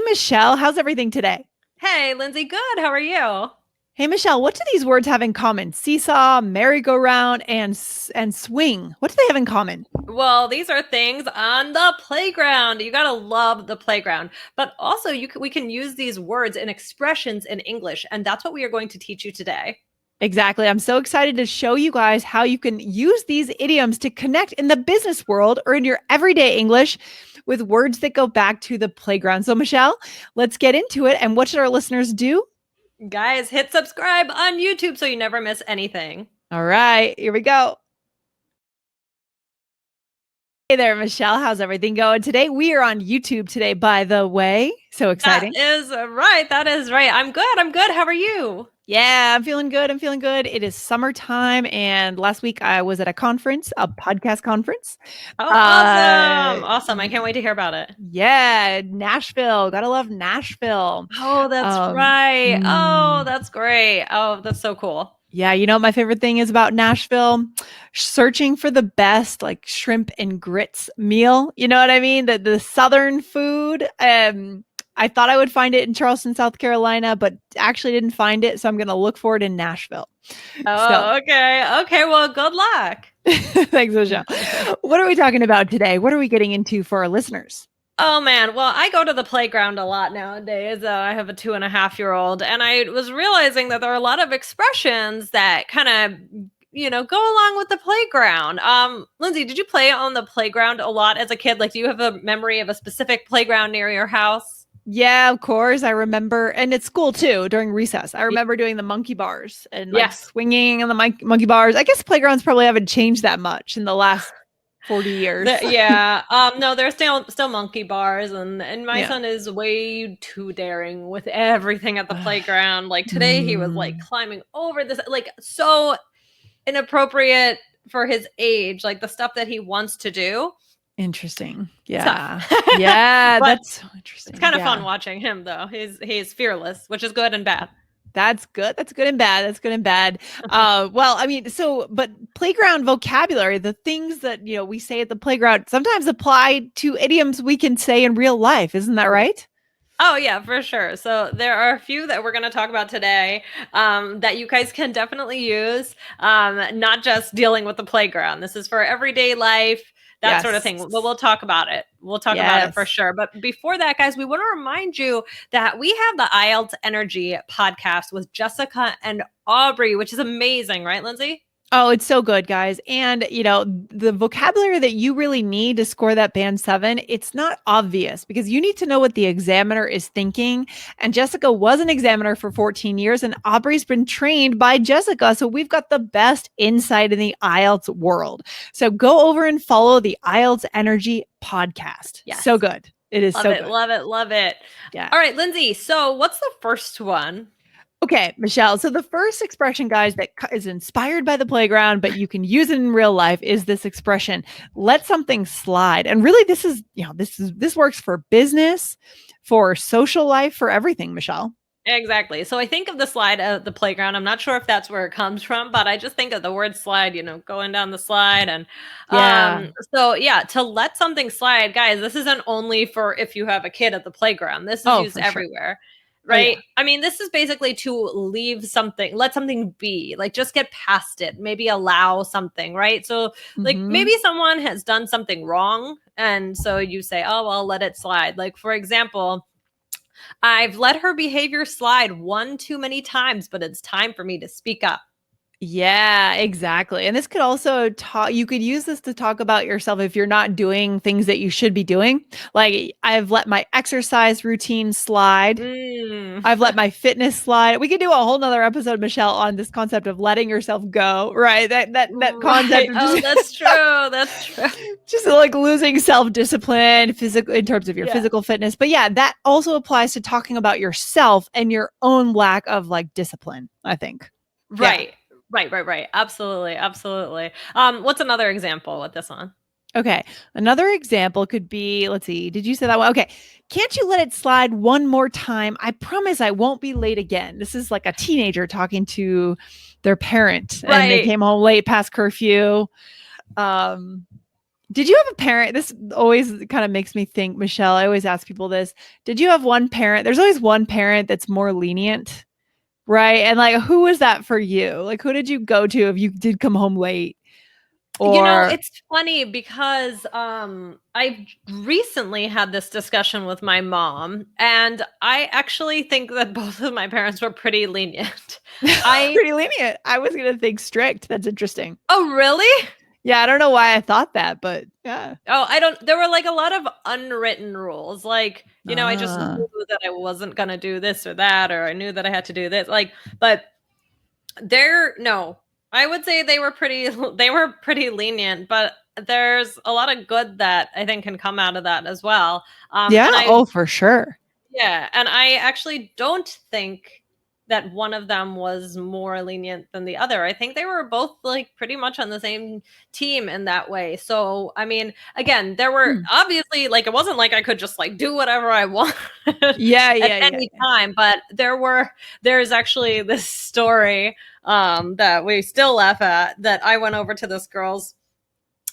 Michelle. How's everything today? Hey, Lindsay, good. How are you? Hey, Michelle, what do these words have in common? Seesaw, merry-go-round, and swing. What do they have in common? Well, these are things on the playground. You gotta love the playground. But also, we can use these words and expressions in English, and that's what we are going to teach you today. Exactly. I'm so excited to show you guys how you can use these idioms to connect in the business world or in your everyday English with words that go back to the playground. So, Michelle, let's get into it. And what should our listeners do? Guys, hit subscribe on YouTube so you never miss anything. All right, here we go. Hey there, Michelle. How's everything going today? We are on YouTube today, by the way. So exciting. That is right. That is right. I'm good. I'm good. How are you? Yeah, I'm feeling good. I'm feeling good. It is summertime. And last week I was at a conference, a podcast conference. Oh, awesome. Awesome. I can't wait to hear about it. Yeah, Nashville. Gotta love Nashville. Oh, that's right. Oh, that's great. Oh, that's so cool. Yeah, you know what my favorite thing is about Nashville? Searching for the best like shrimp and grits meal. You know what I mean? The southern food. I thought I would find it in Charleston, South Carolina, but actually didn't find it. So I'm going to look for it in Nashville. Oh, okay. Okay. Well, good luck. Thanks, Michelle. What are we talking about today? What are we getting into for our listeners? Oh man, well, I go to the playground a lot nowadays. I have a 2.5-year-old, and I was realizing that there are a lot of expressions that kind of, go along with the playground. Lindsay, did you play on the playground a lot as a kid? Like, do you have a memory of a specific playground near your house? Yeah, of course. I remember, and at school too, during recess. I remember doing the monkey bars and like swinging on the monkey bars. I guess playgrounds probably haven't changed that much in the last 40 years. No, there's still monkey bars, and my son is way too daring with everything at the playground. Like today he was like climbing over this, like so inappropriate for his age, like the stuff that he wants to do. Interesting. Yeah. Yeah, that's so interesting. It's kind of fun watching him though. He's fearless, which is good and bad. That's good. That's good and bad. That's good and bad. Well, I mean, but playground vocabulary, the things that, we say at the playground sometimes apply to idioms we can say in real life. Isn't that right? Oh, yeah, for sure. So there are a few that we're going to talk about today that you guys can definitely use, not just dealing with the playground. This is for everyday life. That sort of thing. But we'll talk about it. We'll talk about it for sure. But before that, guys, we want to remind you that we have the IELTS Energy podcast with Jessica and Aubrey, which is amazing, right, Lindsay? Oh, it's so good, guys. And, the vocabulary that you really need to score that band 7, it's not obvious because you need to know what the examiner is thinking. And Jessica was an examiner for 14 years and Aubrey's been trained by Jessica. So we've got the best insight in the IELTS world. So go over and follow the IELTS Energy podcast. Yes. So good. It is good. Love it. Yeah. All right, Lindsay. So what's the first one? Okay, Michelle. So the first expression, guys, that is inspired by the playground, but you can use it in real life is this expression, let something slide. And really this works for business, for social life, for everything, Michelle. Exactly. So I think of the slide at the playground. I'm not sure if that's where it comes from, but I just think of the word slide, going down the slide. And to let something slide, guys, this isn't only for if you have a kid at the playground. This is used everywhere. Sure. Right. Oh, yeah. I mean, this is basically to leave something, let something be, like just get past it, maybe allow something. Right. So like maybe someone has done something wrong. And so you say, oh, well, let it slide. Like, for example, I've let her behavior slide one too many times, but it's time for me to speak up. Yeah, exactly. And this could also you could use this to talk about yourself if you're not doing things that you should be doing. Like, I've let my exercise routine slide. I've let my fitness slide. We could do a whole nother episode, Michelle, on this concept of letting yourself go, right? That concept. Right. That's true. That's true. Just like losing self-discipline, physical in terms of your physical fitness. But yeah, that also applies to talking about yourself and your own lack of like discipline, I think. Right. Yeah. Right. Absolutely. What's another example with this one? Okay. Another example could be, let's see. Did you say that one? Okay. Can't you let it slide one more time? I promise I won't be late again. This is like a teenager talking to their parent and they came home late past curfew. Did you have a parent? This always kind of makes me think, Michelle. I always ask people this. Did you have one parent? There's always one parent that's more lenient, right? And like, who was that for you? Like, who did you go to if you did come home late? Or, It's funny because I recently had this discussion with my mom, and I actually think that both of my parents were pretty lenient. I pretty lenient. I was going to think strict. That's interesting. Oh, really? Yeah, I don't know why I thought that, but yeah. Oh, I don't there were like a lot of unwritten rules. Like, I just Ah. knew that I wasn't gonna do this or that, or I knew that I had to do this. Like, but no. I would say they were pretty lenient, but there's a lot of good that I think can come out of that as well. Yeah. And I Oh, for sure. Yeah, and I actually don't think that one of them was more lenient than the other. I think they were both like pretty much on the same team in that way. So, I mean, again, there were Hmm. obviously like it wasn't like I could just like do whatever I wanted Yeah, at yeah, yeah, any yeah. time, but there's actually this story that we still laugh at, that I went over to this girl's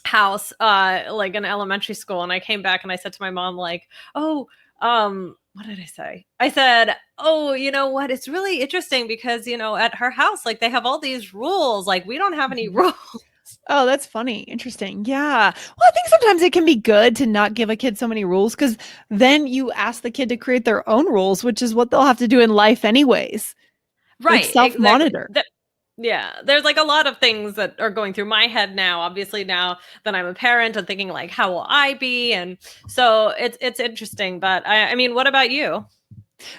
house like in elementary school, and I came back and I said to my mom like, "Oh, what did I say? I said, "Oh, you know what? It's really interesting because, at her house like they have all these rules. Like we don't have any Mhm. rules." Oh, that's funny. Interesting. Yeah. Well, I think sometimes it can be good to not give a kid so many rules because then you ask the kid to create their own rules, which is what they'll have to do in life anyways. Like Right, self exactly. monitor. Yeah, there's like a lot of things that are going through my head now. Obviously, now that I'm a parent, and thinking like, how will I be? And so it's interesting. But I mean, what about you?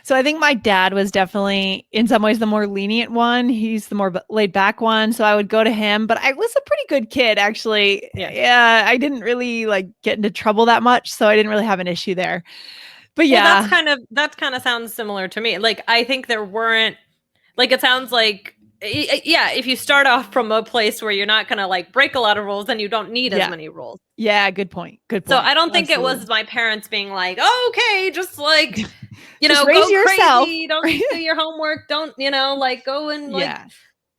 So I think my dad was definitely in some ways the more lenient one. He's the more laid back one. So I would go to him, but I was a pretty good kid actually. Yeah. Yeah, I didn't really like get into trouble that much, so I didn't really have an issue there. But Well, yeah. that kind of sounds similar to me. Like I think there weren't like it sounds like yeah, if you start off from a place where you're not going to like break a lot of rules, then you don't need as Yeah. many rules. Yeah, good point. Good So point. I don't think it was Absolutely. my parents being like, "Oh, okay, just like, Just raise go yourself. crazy, don't do your homework, don't, like go and like Yeah.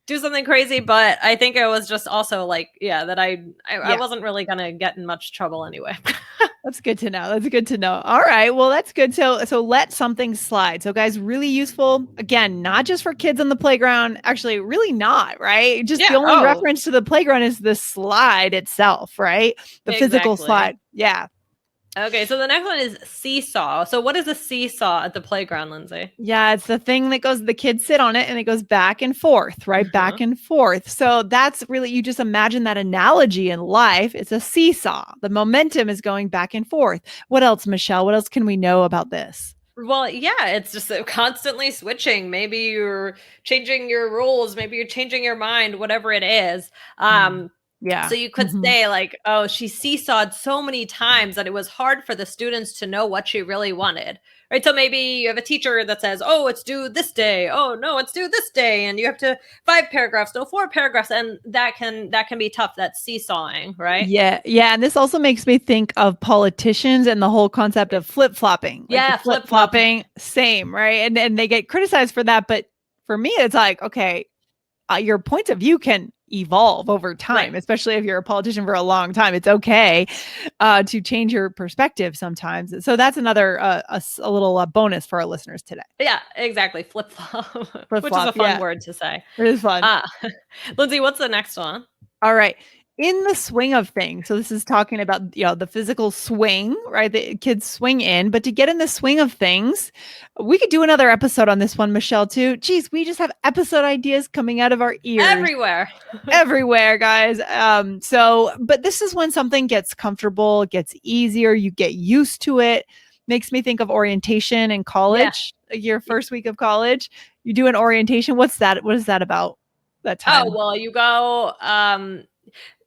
do something crazy." But I think it was just also like, yeah, that I Yeah. wasn't really going to get in much trouble anyway. That's good to know. That's good to know. All right. Well, that's good. So let something slide. So guys, really useful. Again, not just for kids on the playground. Actually, really not, right? Just the Yeah. only Oh, reference to the playground is the slide itself, right? The physical exactly. slide. Yeah. Okay, so the next one is seesaw. So what is a seesaw at the playground, Lindsay? Yeah, it's the thing that goes, the kids sit on it and it goes back and forth, right? Back Uh-huh. and forth. So that's really, you just imagine that analogy in life. It's a seesaw. The momentum is going back and forth. What else, Michelle? What else can we know about this? Well, yeah, it's just constantly switching. Maybe you're changing your rules, maybe you're changing your mind, whatever it is. Mm. Yeah. So you could Mhm. say like, "Oh, she seesawed so many times that it was hard for the students to know what she really wanted." Right? So maybe you have a teacher that says, "Oh, it's due this day. Oh, no, it's due this day." And you have to 5 paragraphs, no 4 paragraphs, and that can be tough. That's seesawing, right? Yeah, yeah, and this also makes me think of politicians and the whole concept of flip-flopping. Like the Yeah, flip-flopping. flip-flopping, same, right? And they get criticized for that, but for me it's like, okay, your points of view can evolve over Right. time, especially if you're a politician for a long time. It's okay to change your perspective sometimes. So that's another a little bonus for our listeners today. Yeah, exactly. Flip-flop, which is a Flip-flop, fun yeah, word to say. it is fun. Uh, Lindsay, what's the next one? All right. In the swing of things, so this is talking about, the physical swing, right? The kids swing in, but to get in the swing of things, we could do another episode on this one, Michelle, too. Geez, we just have episode ideas coming out of our ears Everywhere. everywhere, guys. But this is when something gets comfortable, gets easier, you get used to it. Makes me think of orientation in Yeah. college, your first week of college. You do an orientation. What's that? What is that about? That Oh, time? well, you go,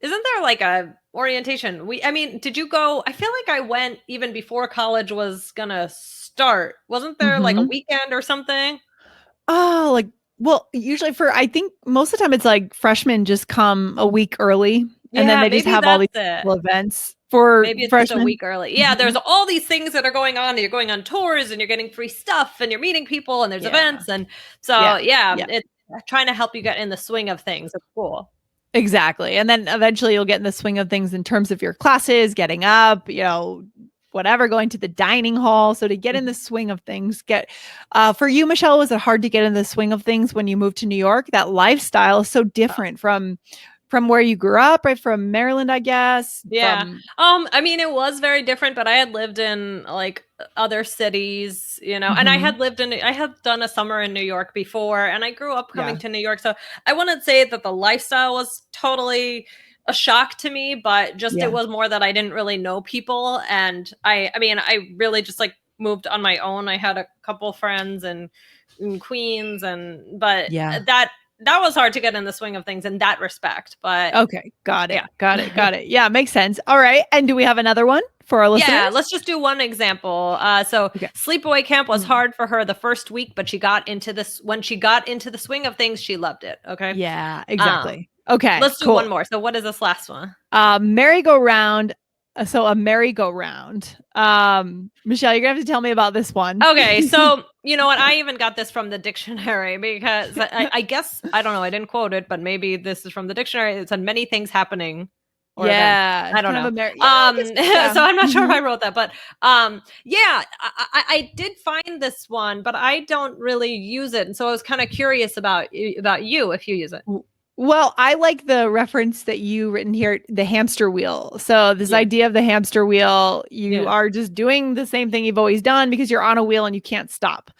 isn't there like a orientation? I mean, did you go? I feel like I went even before college was gonna start. Wasn't there like a Mm-hmm. weekend or something? Oh, like, well, usually I think most of the time it's like freshmen just come a week early and then Yeah, they just maybe have all that's these it. little events for Maybe it's just a freshmen. week early. Yeah, Mhm. there's all these things that are going on. You're going on tours and you're getting free stuff and you're meeting people and there's Yeah. events. And so, Yeah. yeah, Yeah. it's trying to help you get in the swing of things. It's cool. Exactly. And then eventually you'll get in the swing of things in terms of your classes, getting up, whatever, going to the dining hall. So to get in the swing of things, for you, Michelle, was it hard to get in the swing of things when you moved to New York? That lifestyle is so different from where you grew up, right? From Maryland, I guess. Yeah. From I mean, it was very different, but I had lived in like other cities, and I had done a summer in New York before, and I grew up coming Yeah. to New York. So I wouldn't say that the lifestyle was totally a shock to me, but just it Yeah. was more that I didn't really know people. And I mean, I really just like moved on my own. I had a couple friends in Queens, but Yeah. that was hard to get in the swing of things in that respect. But Okay. Got it. yeah. Got it. Got it. Yeah. Makes sense. All right. And do we have another one for our Yeah, listeners? let's just do one example. So Okay. sleepaway camp was Mm. hard for her the first week, but when she got into the swing of things, she loved it. Okay. Yeah, Um, exactly. Okay, let's do one cool. more. So what is this last one? Merry-go-round. So a merry-go-round. Michelle, you're gonna have to tell me about this one. Okay, so you know what? I even got this from the dictionary because I guess I don't know. I didn't quote it, but maybe this is from the dictionary. It said many things happening or events. Yeah, I don't kind know. of I guess, yeah. So I'm not sure if Mhm. I wrote that, but yeah, I did find this one, but I don't really use it, and so I was kind of curious about you if you use it. Well, I like the reference that you written here, the hamster wheel. So this Yeah, idea of the hamster wheel, you yeah, are just doing the same thing you've always done because you're on a wheel and you can't stop.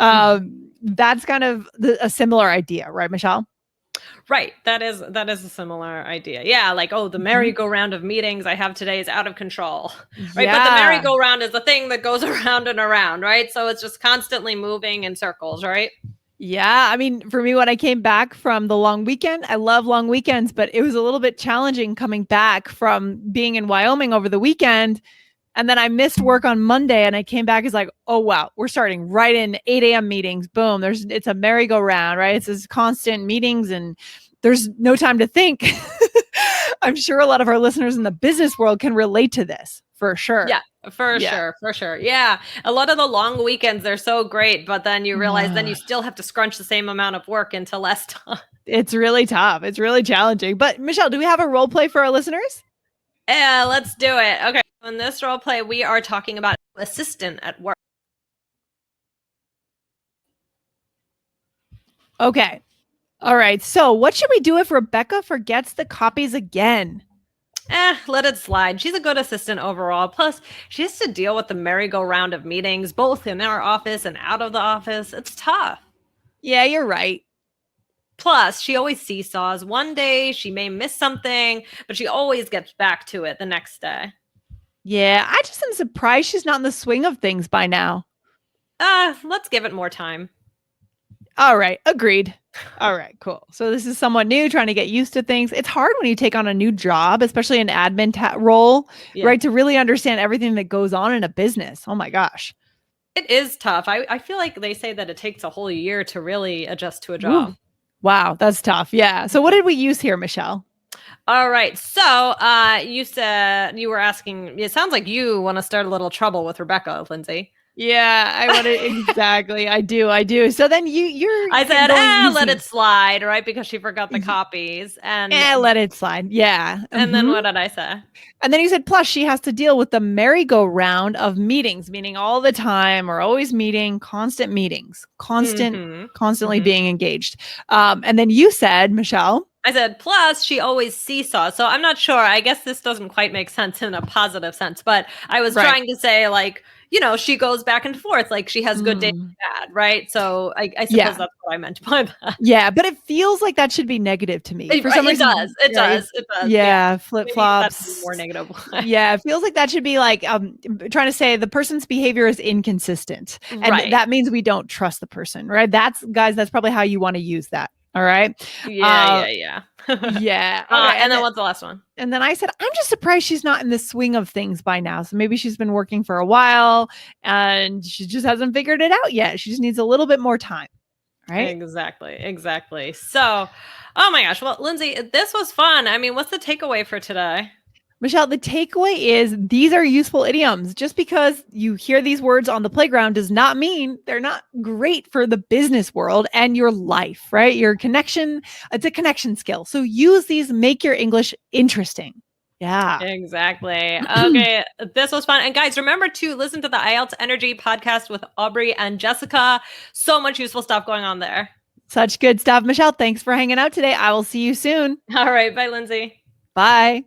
mhm. That's kind of a similar idea, right, Michelle? Right. That is a similar idea. Yeah, like the Mhm. merry-go-round of meetings I have today is out of control, right? But the Yeah. merry-go-round is the thing that goes around and around, right? So it's just constantly moving in circles, right? Yeah, I mean, for me, when I came back from the long weekend, I love long weekends, but it was a little bit challenging coming back from being in Wyoming over the weekend. And then I missed work on Monday and I came back as like, oh wow, we're starting right in 8 a.m. meetings. Boom. It's a merry-go-round, right? It's this constant meetings and there's no time to think. I'm sure a lot of our listeners in the business world can relate to this for sure. Yeah, for Yeah. sure, for sure. Yeah, a lot of the long weekends they're so great, but then you realize then you still have to scrunch the same amount of work into less time. It's really tough. It's really challenging. But Michelle, do we have a role play for our listeners? Yeah, let's do it. Okay, in this role play, we are talking about assistant at work. Okay. All right. So, what should we do if Rebecca forgets the copies again? Let it slide. She's a good assistant overall. Plus, she has to deal with the merry-go-round of meetings, both in our office and out of the office. It's tough. Yeah, you're right. Plus, she always seesaws. One day she may miss something, but she always gets back to it the next day. Yeah, I just am surprised she's not in the swing of things by now. Let's give it more time. All right, agreed. All right, cool. So this is someone new trying to get used to things. It's hard when you take on a new job, especially an admin role, Yeah. right? To really understand everything that goes on in a business. Oh my gosh. It is tough. I feel like they say that it takes a whole year to really adjust to a job. Ooh. Wow, that's tough. Yeah. So what did we use here, Michelle? All right. So you said you were asking, it sounds like you want to start a little trouble with Rebecca, Lindsay. Yeah, I want to exactly. I do. So then I said, going let easy. it slide, right? Because she forgot the copies. And Let it slide. Yeah. and then what did I say? And then you said, plus she has to deal with the merry-go-round of meetings, meaning all the time or always meeting, constant meetings, constantly being engaged. And then you said, Michelle. I said, plus she always seesaws. So I'm not sure. I guess this doesn't quite make sense in a positive sense, but I was trying to say like, she goes back and forth. Like she has good days and bad, right? So I suppose that's what I meant by that. Yeah, but it feels like that should be negative to me. For some reason, it does. Yeah, flip-flops. More negative. Yeah, it feels like that should be like trying to say the person's behavior is inconsistent. And that means we don't trust the person, right? That's probably how you want to use that. All right. Yeah. Yeah. Okay, and then what's the last one? And then I said, I'm just surprised she's not in the swing of things by now. So maybe she's been working for a while and she just hasn't figured it out yet. She just needs a little bit more time. Right. Exactly. So, oh my gosh. Well, Lindsay, this was fun. I mean, what's the takeaway for today? Michelle, the takeaway is these are useful idioms. Just because you hear these words on the playground does not mean they're not great for the business world and your life, right? Your connection, it's a connection skill. So use these, make your English interesting. Yeah. Exactly. Okay. This was fun. And guys, remember to listen to the IELTS Energy podcast with Aubrey and Jessica. So much useful stuff going on there. Such good stuff. Michelle, thanks for hanging out today. I will see you soon. All right. Bye, Lindsay. Bye.